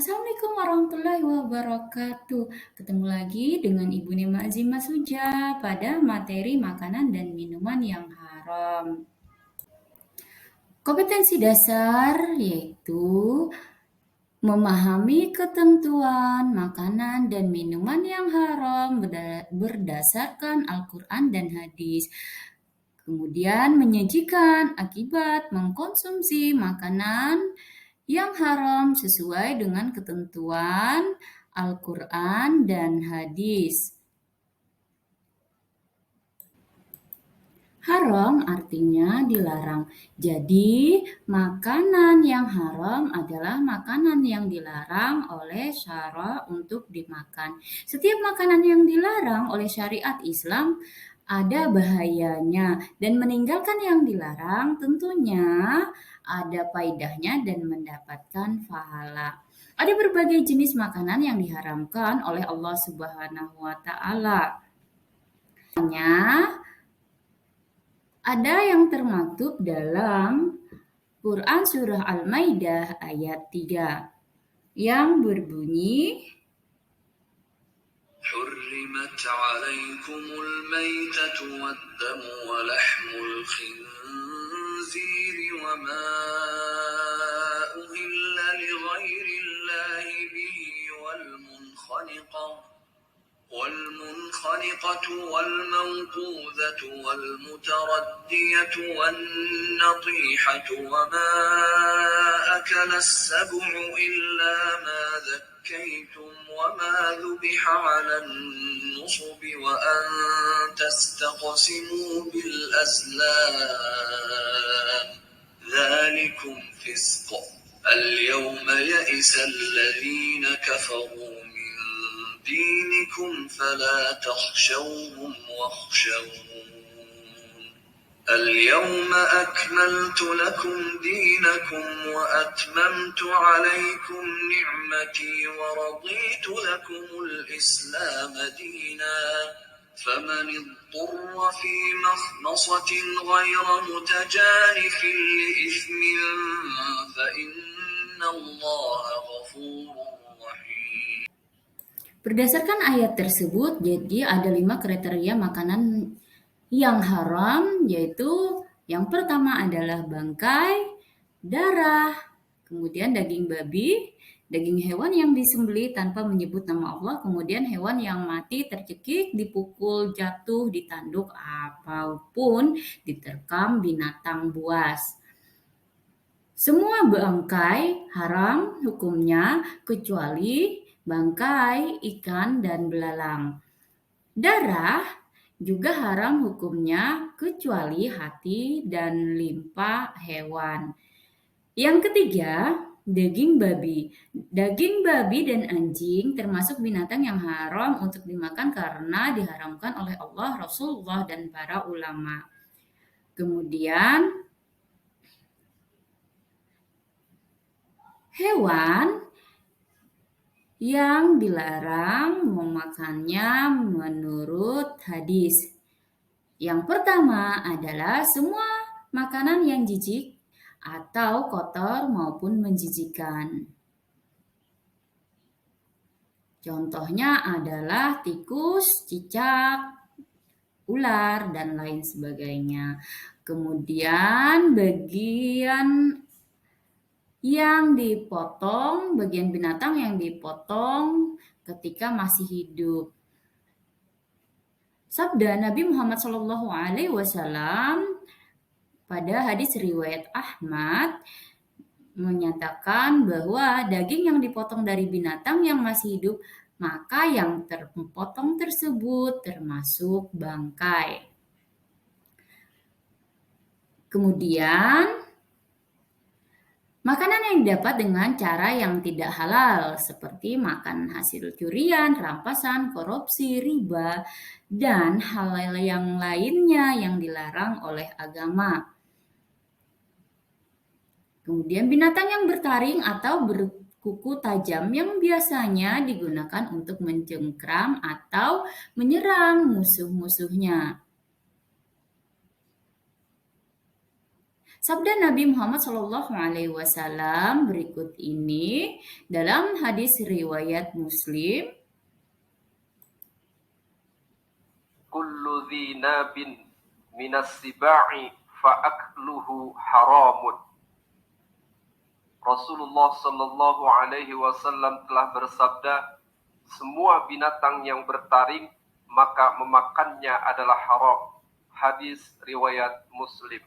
Assalamualaikum warahmatullahi wabarakatuh. Ketemu lagi dengan Ibu Nima Azima Suja pada materi makanan dan minuman yang haram. Kompetensi dasar yaitu memahami ketentuan makanan dan minuman yang haram berdasarkan Al-Quran dan hadis. Kemudian menyajikan akibat mengkonsumsi makanan yang haram sesuai dengan ketentuan Al-Quran dan hadis. Haram artinya dilarang. Jadi, makanan yang haram adalah makanan yang dilarang oleh syara untuk dimakan. Setiap makanan yang dilarang oleh syariat Islam ada bahayanya dan meninggalkan yang dilarang tentunya ada faedahnya dan mendapatkan pahala. Ada berbagai jenis makanan yang diharamkan oleh Allah Subhanahu wa taala. Ada yang termaktub dalam Quran Surah Al-Maidah ayat 3 yang berbunyi, حرمت عليكم الميتة والدم ولحم الخنزير وما أهل لغير الله به والمنخنقة والموقوذة والمتردية والنطيحة وما أكل السبع إلا ما ذكيتم وما ذبح على النصب وأن تستقسموا بالأزلام ذلكم فسق اليوم يئس الذين كفروا من دينكم فلا تخشوهم واخشون اليوم أكملت لكم دينكم وأتممت عليكم نعمتي ورضيت لكم الإسلام دينا فمن اضطر في مخمصة غير متجانف لإثم فإن الله غفور رحيم. berdasarkan ayat tersebut, jadi ada 5 kriteria makanan yang haram, yaitu yang pertama adalah bangkai, darah, kemudian daging babi, daging hewan yang disembelih tanpa menyebut nama Allah, kemudian hewan yang mati tercekik, dipukul, jatuh, ditanduk, ataupun diterkam binatang buas. Semua bangkai haram hukumnya kecuali bangkai ikan dan belalang. Darah juga haram hukumnya kecuali hati dan limpa hewan. Yang ketiga, daging babi. Daging babi dan anjing termasuk binatang yang haram untuk dimakan karena diharamkan oleh Allah, Rasulullah, dan para ulama. Kemudian, hewan yang dilarang memakannya menurut hadis. Yang pertama adalah semua makanan yang jijik atau kotor maupun menjijikan. Contohnya adalah tikus, cicak, ular, dan lain sebagainya. Kemudian bagian binatang yang dipotong ketika masih hidup. Sabda Nabi Muhammad SAW pada hadis riwayat Ahmad menyatakan bahwa daging yang dipotong dari binatang yang masih hidup, maka yang terpotong tersebut termasuk bangkai. Kemudian, makanan yang didapat dengan cara yang tidak halal, seperti makan hasil curian, rampasan, korupsi, riba, dan hal yang lainnya yang dilarang oleh agama. Kemudian binatang yang bertaring atau berkuku tajam yang biasanya digunakan untuk mencengkram atau menyerang musuh-musuhnya. Sabda Nabi Muhammad SAW berikut ini dalam hadis riwayat Muslim. Kullu dhi nabin minas siba'i fa'akluhu haramun. Rasulullah Shallallahu Alaihi Wasallam telah bersabda, semua binatang yang bertaring maka memakannya adalah haram. Hadis riwayat Muslim.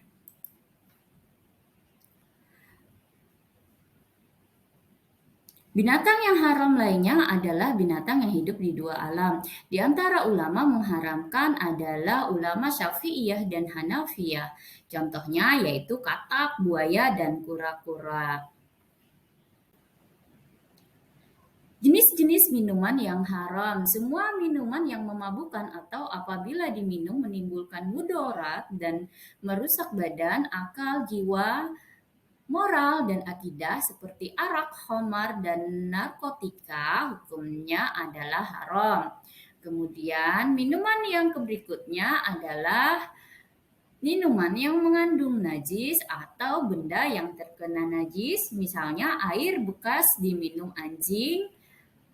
Binatang yang haram lainnya adalah binatang yang hidup di dua alam. Di antara ulama mengharamkan adalah ulama Syafi'iyah dan Hanafiyah. Contohnya yaitu katak, buaya, dan kura-kura. Jenis-jenis minuman yang haram. Semua minuman yang memabukkan atau apabila diminum menimbulkan mudarat dan merusak badan, akal, jiwa, moral, dan akidah seperti arak, khamar, dan narkotika hukumnya adalah haram. Kemudian minuman yang berikutnya adalah minuman yang mengandung najis atau benda yang terkena najis, misalnya air bekas diminum anjing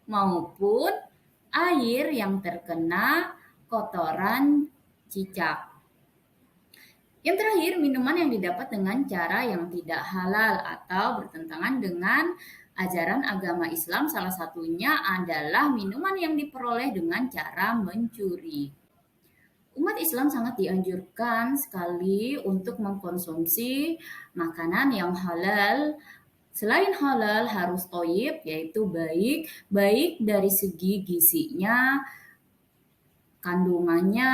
maupun air yang terkena kotoran cicak. Yang terakhir, minuman yang didapat dengan cara yang tidak halal atau bertentangan dengan ajaran agama Islam, salah satunya adalah minuman yang diperoleh dengan cara mencuri. Umat Islam sangat dianjurkan sekali untuk mengkonsumsi makanan yang halal. Selain halal harus thayyib, yaitu baik dari segi gizinya, kandungannya,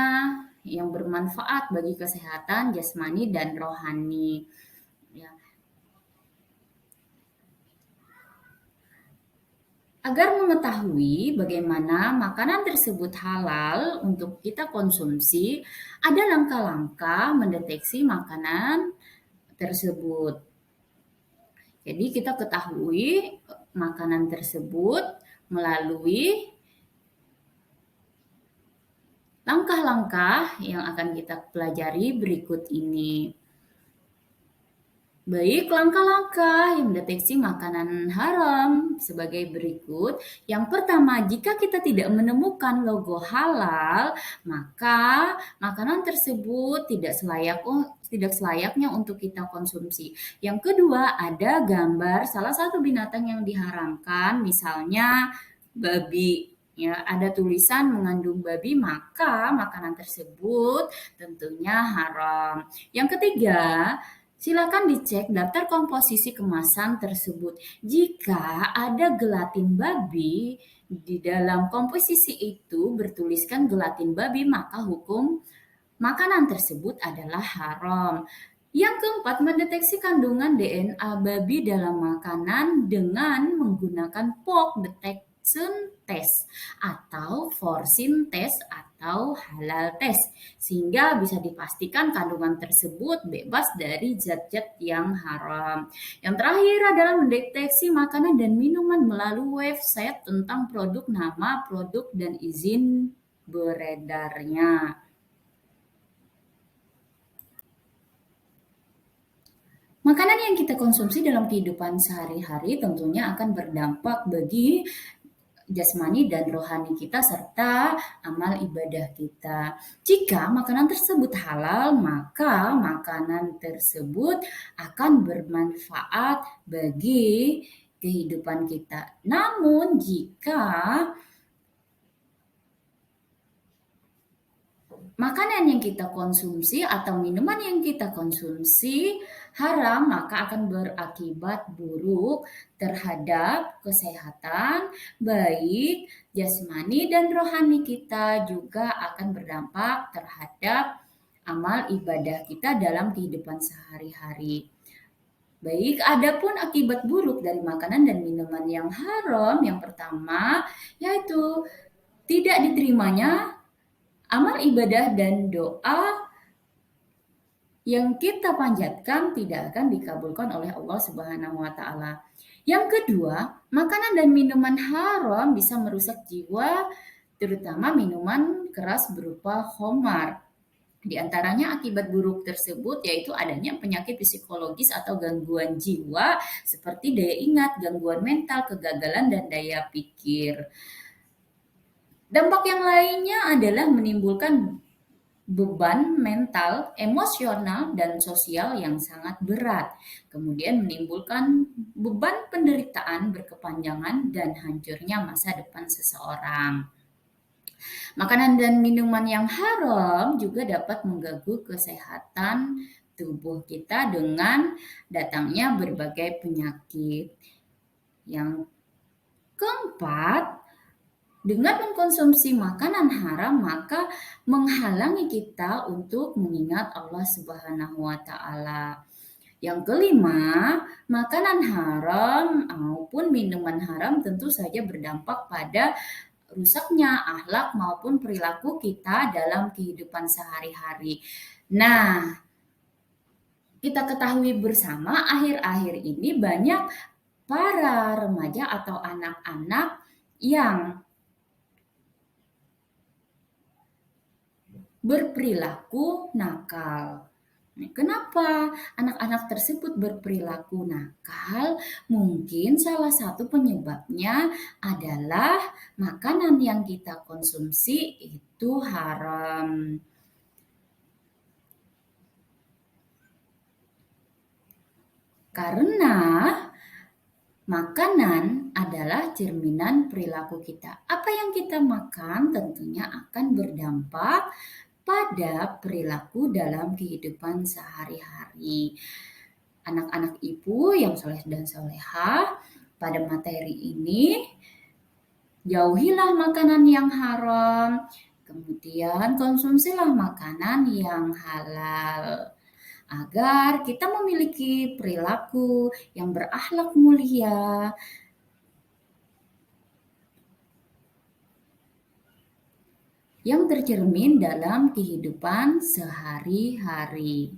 yang bermanfaat bagi kesehatan jasmani dan rohani. Ya. Agar mengetahui bagaimana makanan tersebut halal untuk kita konsumsi, ada langkah-langkah mendeteksi makanan tersebut. Jadi kita ketahui makanan tersebut melalui langkah-langkah yang akan kita pelajari berikut ini. Baik, langkah-langkah yang mendeteksi makanan haram sebagai berikut. Yang pertama, jika kita tidak menemukan logo halal, maka makanan tersebut tidak selayaknya untuk kita konsumsi. Yang kedua, ada gambar salah satu binatang yang diharamkan, misalnya babi. Ya, ada tulisan mengandung babi, maka makanan tersebut tentunya haram. Yang ketiga, silakan dicek daftar komposisi kemasan tersebut. Jika ada gelatin babi di dalam komposisi itu bertuliskan gelatin babi, maka hukum makanan tersebut adalah haram. Yang keempat, mendeteksi kandungan DNA babi dalam makanan dengan menggunakan pork detection test atau forcing test atau halal test, sehingga bisa dipastikan kandungan tersebut bebas dari zat-zat yang haram. Yang terakhir adalah mendeteksi makanan dan minuman melalui website tentang produk, nama produk, dan izin beredarnya. Makanan yang kita konsumsi dalam kehidupan sehari-hari tentunya akan berdampak bagi jasmani dan rohani kita serta amal ibadah kita. Jika makanan tersebut halal, maka makanan tersebut akan bermanfaat bagi kehidupan kita. Namun jika makanan yang kita konsumsi atau minuman yang kita konsumsi haram, maka akan berakibat buruk terhadap kesehatan, baik jasmani dan rohani kita, juga akan berdampak terhadap amal ibadah kita dalam kehidupan sehari-hari. Baik, adapun akibat buruk dari makanan dan minuman yang haram, yang pertama yaitu tidak diterimanya amal ibadah dan doa yang kita panjatkan tidak akan dikabulkan oleh Allah Subhanahu wa Ta'ala. Yang kedua, makanan dan minuman haram bisa merusak jiwa, terutama minuman keras berupa khamar. Di antaranya akibat buruk tersebut yaitu adanya penyakit psikologis atau gangguan jiwa seperti daya ingat, gangguan mental, kegagalan, dan daya pikir. Dampak yang lainnya adalah menimbulkan beban mental, emosional, dan sosial yang sangat berat. Kemudian menimbulkan beban penderitaan berkepanjangan dan hancurnya masa depan seseorang. Makanan dan minuman yang haram juga dapat mengganggu kesehatan tubuh kita dengan datangnya berbagai penyakit. Yang keempat, dengan mengkonsumsi makanan haram maka menghalangi kita untuk mengingat Allah Subhanahu wa taala. Yang kelima, makanan haram maupun minuman haram tentu saja berdampak pada rusaknya akhlak maupun perilaku kita dalam kehidupan sehari-hari. Nah, kita ketahui bersama akhir-akhir ini banyak para remaja atau anak-anak yang berperilaku nakal. Kenapa anak-anak tersebut berperilaku nakal? Mungkin salah satu penyebabnya adalah makanan yang kita konsumsi itu haram. Karena makanan adalah cerminan perilaku kita. Apa yang kita makan tentunya akan berdampak pada perilaku dalam kehidupan sehari-hari. Anak-anak ibu yang soleh dan solehah, pada materi ini jauhilah makanan yang haram, kemudian konsumsilah makanan yang halal agar kita memiliki perilaku yang berakhlak mulia, yang tercermin dalam kehidupan sehari-hari.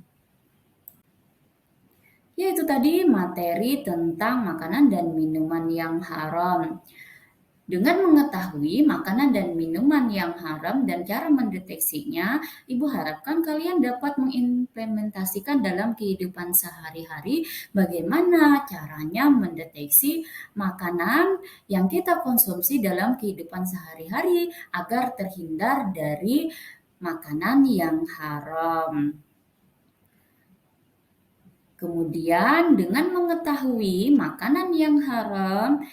Yaitu tadi materi tentang makanan dan minuman yang haram. Dengan mengetahui makanan dan minuman yang haram dan cara mendeteksinya, Ibu harapkan kalian dapat mengimplementasikan dalam kehidupan sehari-hari bagaimana caranya mendeteksi makanan yang kita konsumsi dalam kehidupan sehari-hari agar terhindar dari makanan yang haram. Kemudian dengan mengetahui makanan yang haram,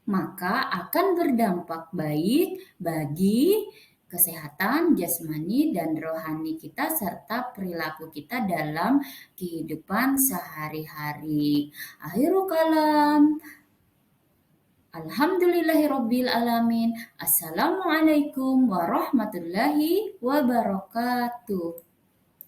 maka akan berdampak baik bagi kesehatan jasmani dan rohani kita serta perilaku kita dalam kehidupan sehari-hari. Akhirul kalam. Alhamdulillahirabbil alamin. Assalamualaikum warahmatullahi wabarakatuh.